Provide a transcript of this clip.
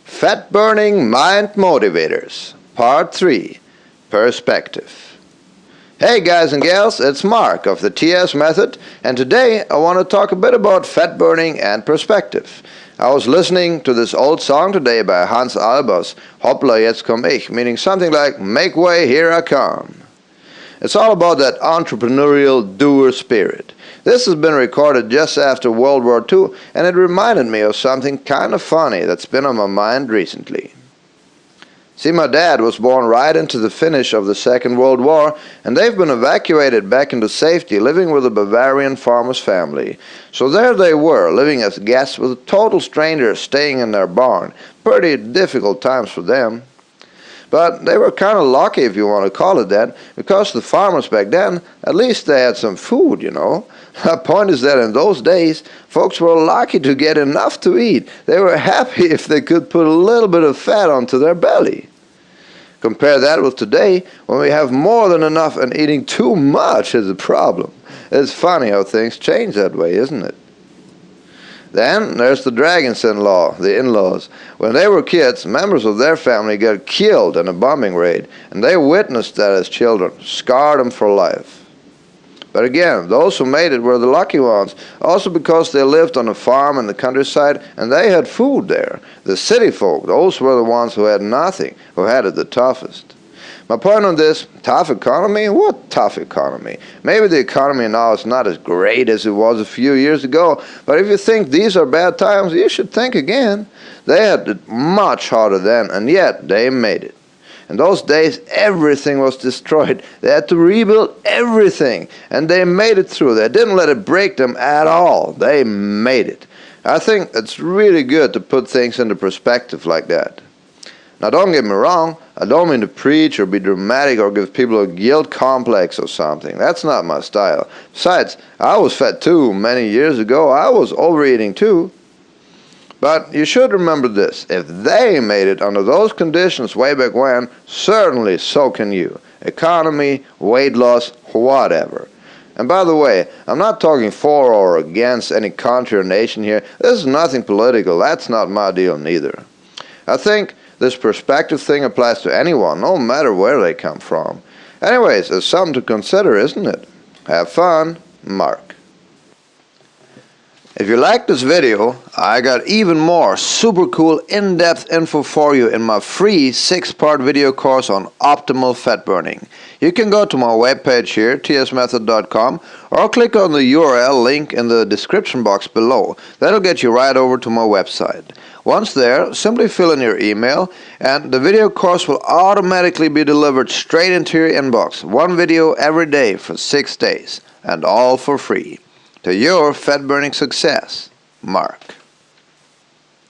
Fat-Burning Mind Motivators, Part 3, Perspective. Hey guys and gals, it's Mark of the TS Method, and today I want to talk a bit about fat burning and perspective. I was listening to this old song today by Hans Albers, Hoppla, jetzt komm ich, meaning something like, make way, here I come. It's all about that entrepreneurial doer spirit. This has been recorded just after World War II, and it reminded me of something kind of funny that's been on my mind recently. See, my dad was born right into the finish of the Second World War, and they've been evacuated back into safety, living with a Bavarian farmer's family. So there they were, living as guests with total strangers staying in their barn. Pretty difficult times for them. But they were kind of lucky, if you want to call it that, because the farmers back then, at least they had some food, you know. The point is that in those days, folks were lucky to get enough to eat. They were happy if they could put a little bit of fat onto their belly. Compare that with today, when we have more than enough and eating too much is a problem. It's funny how things change that way, isn't it? Then there's the dragons-in-law, the in-laws. When they were kids, members of their family got killed in a bombing raid, and they witnessed that as children, scarred them for life. But again, those who made it were the lucky ones, also because they lived on a farm in the countryside and they had food there. The city folk, those were the ones who had nothing, who had it the toughest. My point on this, tough economy? What tough economy? Maybe the economy now is not as great as it was a few years ago, but if you think these are bad times, you should think again. They had it much harder then, and yet they made it. In those days, everything was destroyed. They had to rebuild everything, and they made it through. They didn't let it break them at all. They made it. I think it's really good to put things into perspective like that. Now, don't get me wrong, I don't mean to preach or be dramatic or give people a guilt complex or something. That's not my style. Besides, I was fat too many years ago. I was overeating too. But you should remember this. If they made it under those conditions way back when, certainly so can you. Economy, weight loss, whatever. And by the way, I'm not talking for or against any country or nation here. This is nothing political. That's not my deal neither. I think this perspective thing applies to anyone, no matter where they come from. Anyways, it's something to consider, isn't it? Have fun, Mark. If you like this video, I got even more super cool in-depth info for you in my free 6-part video course on optimal fat burning. You can go to my webpage here, tsmethod.com, or click on the URL link in the description box below. That'll get you right over to my website. Once there, simply fill in your email, and the video course will automatically be delivered straight into your inbox. One video every day for 6 days, and all for free. To your fat-burning success, Mark.